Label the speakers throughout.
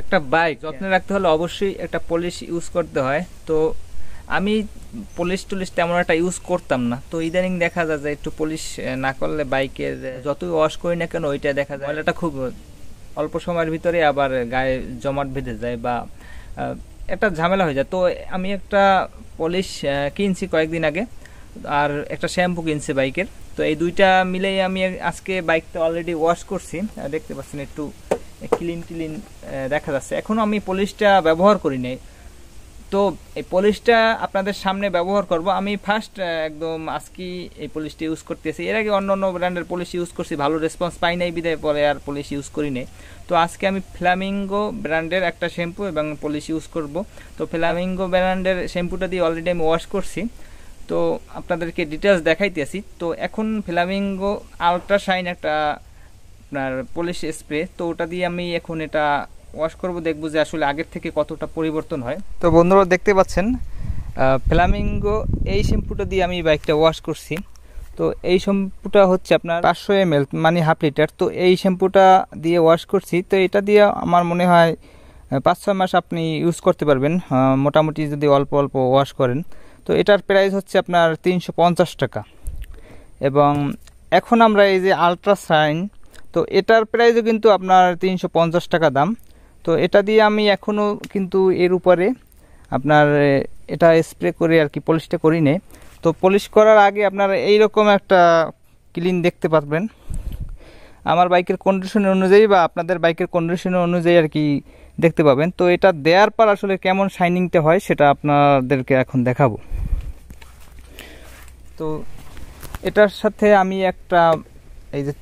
Speaker 1: একটা বাইক যত্নে রাখতে হলে অবশ্যই একটা পলিশ ইউজ করতে হয়। তো আমি পলিশ টলিশ তেমন একটা ইউজ করতাম না, তো ইদানিং দেখা যায় যে একটু পলিশ না করলে বাইকের যতই ওয়াশ করি না কেন ওইটা দেখা যায় ময়লাটা খুব অল্প সময়ের ভিতরে আবার গায়ে জমাট বেঁধে যায় বা একটা ঝামেলা হয়ে যায়। তো আমি একটা পলিশ কিনছি কয়েকদিন আগে, আর একটা শ্যাম্পু কিনছি বাইকের। তো এই দুইটা মিলেই আমি আজকে বাইকটা অলরেডি ওয়াশ করছি, দেখতে পাচ্ছেন একটু ক্লিন ক্লিন দেখা যাচ্ছে। এখনও আমি পলিশটা ব্যবহার করি নাই, তো এই পলিশটা আপনাদের সামনে ব্যবহার করব। আমি ফার্স্ট একদম আজকে এই পলিশটা ইউজ করতেছি। এর আগে অন্য অন্য ব্র্যান্ডের পলিশ ইউজ করছি, ভালো রেসপন্স পাই নাই বিদায় পরে আর পলিশ ইউজ করি নাই। তো আজকে আমি ফ্ল্যামিঙ্গো ব্র্যান্ডের একটা শ্যাম্পু এবং পলিশ ইউজ করব। তো ফ্ল্যামিঙ্গো ব্র্যান্ডের শ্যাম্পুটা দিয়ে অলরেডি আমি ওয়াশ করছি, তো আপনাদেরকে ডিটেলস দেখাইতেছি। তো এখন ফ্ল্যামিঙ্গো আলট্রা শাইন একটা আপনার পলিশ স্প্রে, তো ওটা দিয়ে আমি এখন এটা ওয়াশ করব, দেখবো যে আসলে আগের থেকে কতটা পরিবর্তন হয়। তো বন্ধুরা দেখতে পাচ্ছেন ফ্ল্যামিঙ্গো এই শ্যাম্পুটা দিয়ে আমি বাইকটা ওয়াশ করছি। তো এই শ্যাম্পুটা হচ্ছে আপনার 500 ml মানে হাফ লিটার। তো এই শ্যাম্পুটা দিয়ে ওয়াশ করছি, তো এটা দিয়ে আমার মনে হয় 5-6 মাস আপনি ইউজ করতে পারবেন মোটামুটি যদি অল্প অল্প ওয়াশ করেন। তো এটার প্রাইস হচ্ছে আপনার 350 টাকা। এবং এখন আমরা এই যে আলট্রা শাইন, তো এটার প্রাইসও কিন্তু আপনার 350 টাকা দাম। তো এটা দিয়ে আমি এখনও কিন্তু এর উপরে আপনার এটা স্প্রে করে আর কি পলিশটা করি নে। তো পলিশ করার আগে আপনারা এইরকম একটা ক্লিন দেখতে পারবেন আমার বাইকের কন্ডিশনের অনুযায়ী বা আপনাদের বাইকের কন্ডিশনের অনুযায়ী আর কি দেখতে পাবেন। তো এটা দেওয়ার পর আসলে কেমন শাইনিংটা হয় সেটা আপনাদেরকে এখন দেখাবো। তো এটার সাথে আমি একটা এই যে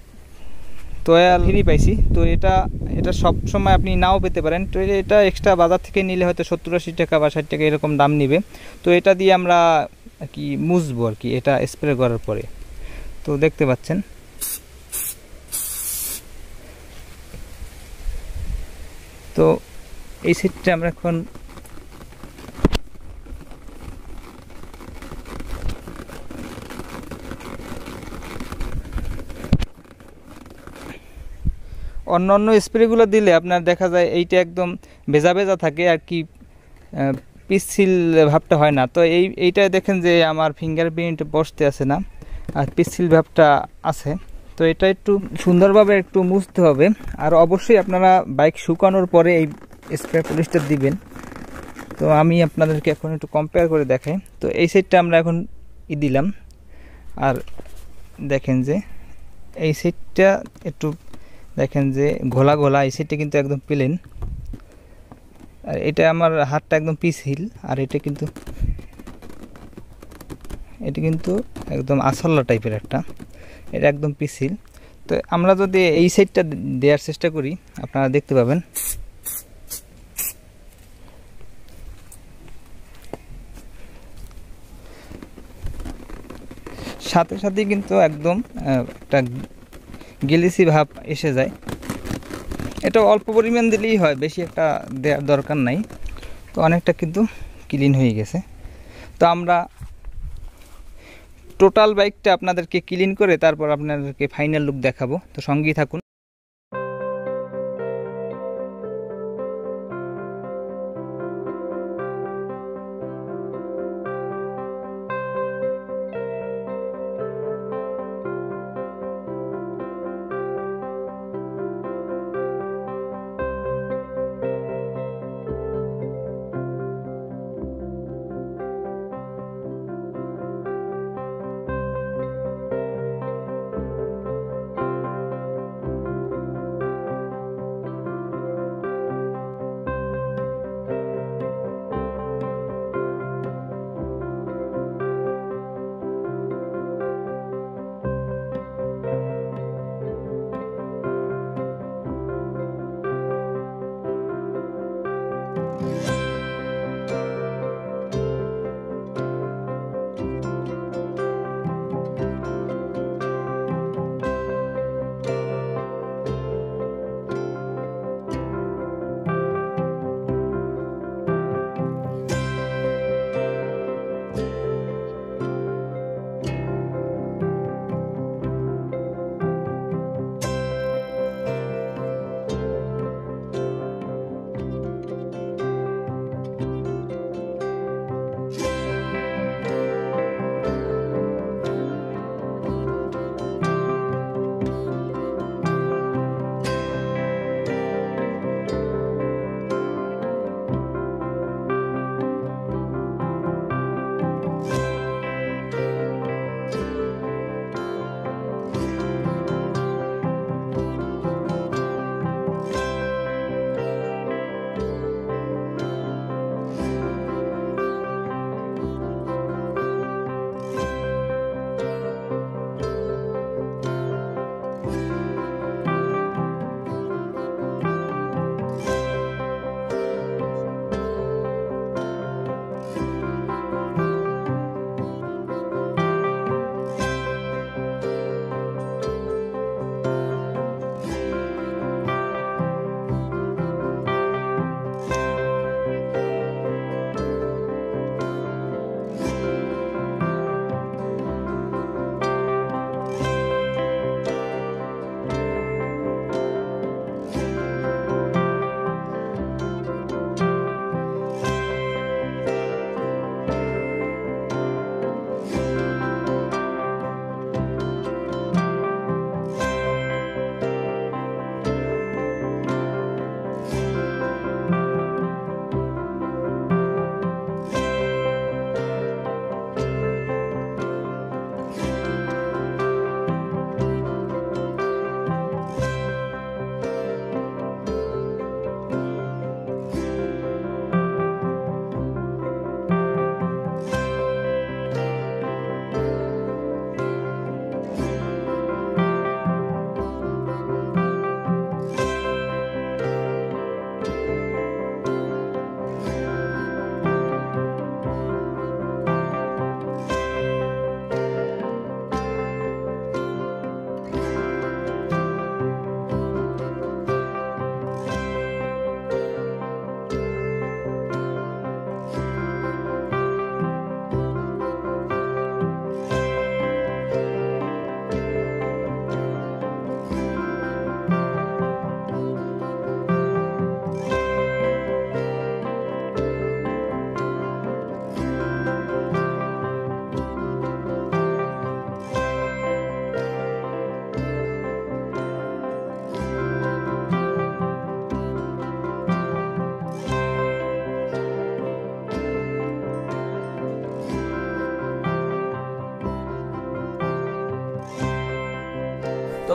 Speaker 1: তোয়াল ফ্রি পাইছি, তো এটা এটা সব সময় আপনি নাও পেতে পারেন। তো এটা এক্সট্রা বাজার থেকে নিলে হয়তো 70-80 টাকা বা 60 টাকা এরকম দাম নিবে। তো এটা দিয়ে আমরা আর কি মুছবো আর কি এটা স্প্রে করার পরে। তো দেখতে পাচ্ছেন তো এই সেটটা আমরা এখন অন্য অন্য স্প্রেগুলো দিলে আপনার দেখা যায় এইটা একদম ভেজা ভেজা থাকে আর কি, পিচ্ছিল ভাবটা হয় না। তো এইটা দেখেন যে আমার ফিঙ্গারপ্রিন্ট বসতে আছে না, আর পিচ্ছিল ভাবটা আছে। তো এটা একটু সুন্দরভাবে একটু মুছতে হবে। আর অবশ্যই আপনারা বাইক শুকানোর পরে এই স্প্রে পলিশটা দিবেন। তো আমি আপনাদেরকে এখন একটু কম্পেয়ার করে দেখাই। তো এই সাইডটা আমরা এখন দিলাম, আর দেখেন যে এই সাইডটা একটু দেখেন যে ঘোলা ঘোলা, এই সাইডটা কিন্তু একদম প্লেন। আর এটা আমার হাতটা একদম পিছিল, আর এটা কিন্তু একদম আসল্লা টাইপের একটা, এটা একদম পিছিল। তো আমরা যদি এই সাইডটা দেওয়ার চেষ্টা করি আপনারা দেখতে পাবেন সাথে সাথে কিন্তু একদম একটা গেলিসি ভাব এসে যায়। এটা অল্প পরিমাণ দিলেই হয়, বেশি একটা দেওয়ার দরকার নাই। তো অনেকটা কিন্তু ক্লিন হয়ে গেছে। তো আমরা টোটাল বাইকটা আপনাদেরকে ক্লিন করে তারপর আপনাদেরকে ফাইনাল লুক দেখাবো। তো সঙ্গেই থাকুন।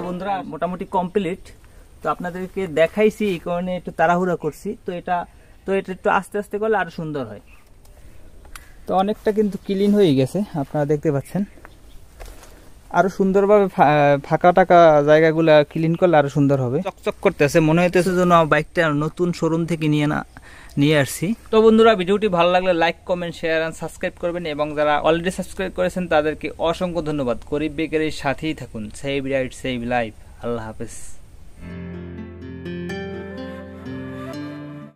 Speaker 1: বন্ধুরা মোটামুটি কমপ্লিট। তো আপনাদেরকে দেখাইছি এই কারণে একটু তাড়াহুড়া করছি। তো এটা একটু আস্তে আস্তে করলে আরো সুন্দর হয়। তো অনেকটা কিন্তু ক্লিন হয়ে গেছে, আপনারা দেখতে পাচ্ছেন। আরো সুন্দরভাবে ফাঁকা টাকা জায়গাগুলো ক্লিন করলে আরো সুন্দর হবে। চকচক করতেছে, মনে হইতেছে যেন বাইকটা নতুন শোরুম থেকে নিয়ে আসছি। তো বন্ধুরা ভিডিওটি ভালো লাগলে like, comment, share and subscribe করবেন, এবং যারা অলরেডি সাবস্ক্রাইব করেছেন তাদেরকে অসংখ্য ধন্যবাদ। গরিব বেকারের সাথেই থাকুন। Save right, save life. আল্লাহ হাফেজ।